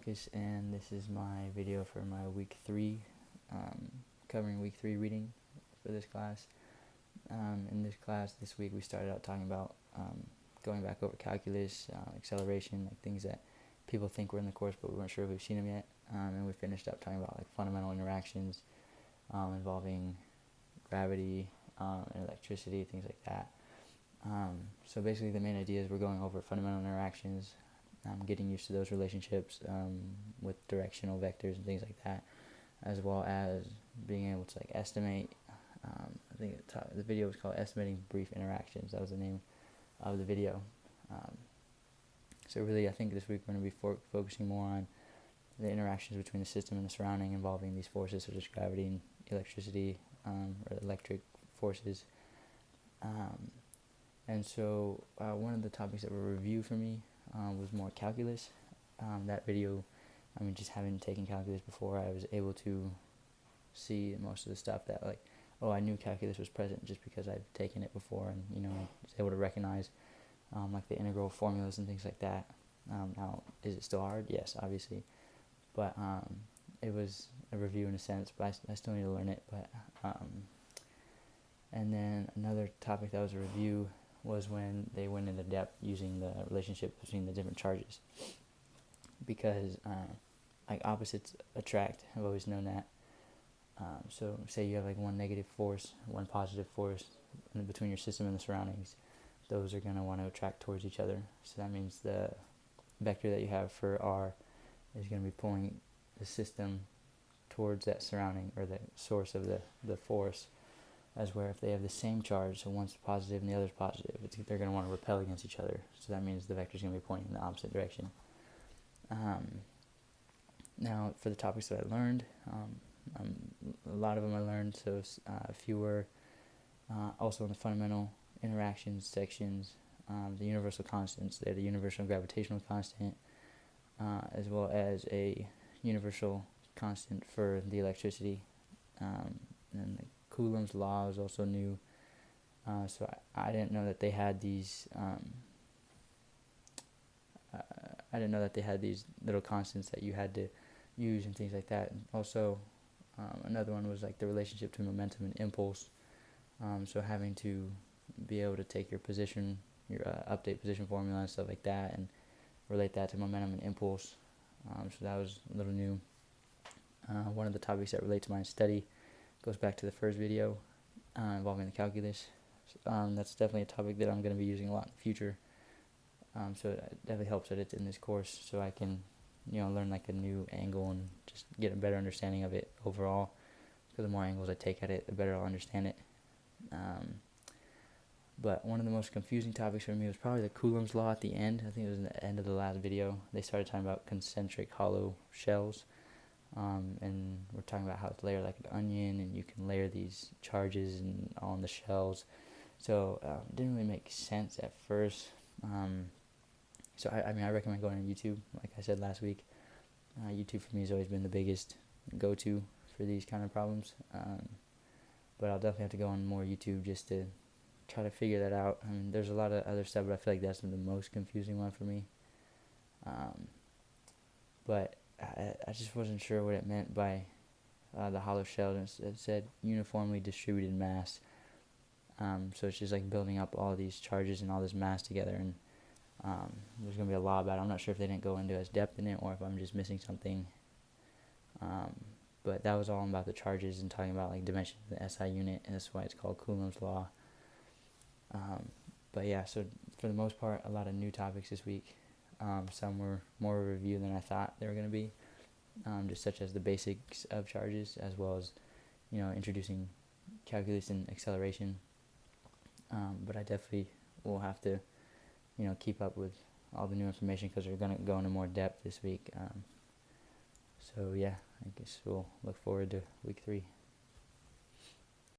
Marcus, and this is my video for my week 3, covering week 3 reading for this class. In this class this week, we started out talking about going back over calculus, acceleration, like things that people think were in the course, but we weren't sure if we've seen them yet. And we finished up talking about like fundamental interactions involving gravity and electricity, things like that. So basically, the main idea is we're going over fundamental interactions, getting used to those relationships with directional vectors and things like that, as well as being able to like estimate. I think the video was called "Estimating Brief Interactions." That was the name of the video. So really, I think this week we're going to be focusing more on the interactions between the system and the surrounding, involving these forces such as gravity and electricity, or electric forces. And so one of the topics that were reviewed for me was more calculus. That video, just having taken calculus before, I was able to see most of the stuff that I knew calculus was present just because I've taken it before, and I was able to recognize like the integral formulas and things like that. Now, is it still hard? Yes, obviously, but it was a review in a sense, but I still need to learn it. But and then another topic that was a review was when they went into depth using the relationship between the different charges, because opposites attract. I've always known that. So say you have like one negative force, one positive force between your system and the surroundings. Those are going to want to attract towards each other. So that means the vector that you have for R is going to be pulling the system towards that surrounding or the source of the force, as where if they have the same charge, so one's positive and the other's positive, they're going to want to repel against each other. So that means the vector is going to be pointing in the opposite direction. Now, for the topics that I learned, a lot of them I learned, so a few were also in the fundamental interactions sections, the universal constants. They had a universal gravitational constant, as well as a universal constant for the electricity, and the Coulomb's law was also new. So I didn't know that they had these. I didn't know that they had these little constants that you had to use and things like that. And also, another one was like the relationship between momentum and impulse. So having to be able to take your position, your update position formula and stuff like that, and relate that to momentum and impulse. So that was a little new. One of the topics that relate to my study goes back to the first video involving the calculus. That's definitely a topic that I'm going to be using a lot in the future. So it definitely helps that it's in this course, so I can learn like a new angle and just get a better understanding of it overall. Because the more angles I take at it, the better I'll understand it. But one of the most confusing topics for me was probably the Coulomb's law at the end. I think it was in the end of the last video. They started talking about concentric hollow shells. And we're talking about how it's layered like an onion, and you can layer these charges on the shells. So it didn't really make sense at first. So I recommend going on YouTube. Like I said last week, YouTube for me has always been the biggest go-to for these kind of problems. But I'll definitely have to go on more YouTube just to try to figure that out. There's a lot of other stuff, but I feel like that's the most confusing one for me. But I just wasn't sure what it meant by the hollow shell. It said uniformly distributed mass. So it's just like building up all these charges and all this mass together, and there's going to be a law about it. I'm not sure if they didn't go into as depth in it or if I'm just missing something. But that was all about the charges and talking about like dimension of the SI unit, and that's why it's called Coulomb's law. But yeah, so for the most part, a lot of new topics this week. Some were more of a review than I thought they were going to be, just such as the basics of charges, as well as introducing calculus and acceleration. But I definitely will have to keep up with all the new information because we're going to go into more depth this week. So yeah, I guess we'll look forward to week 3.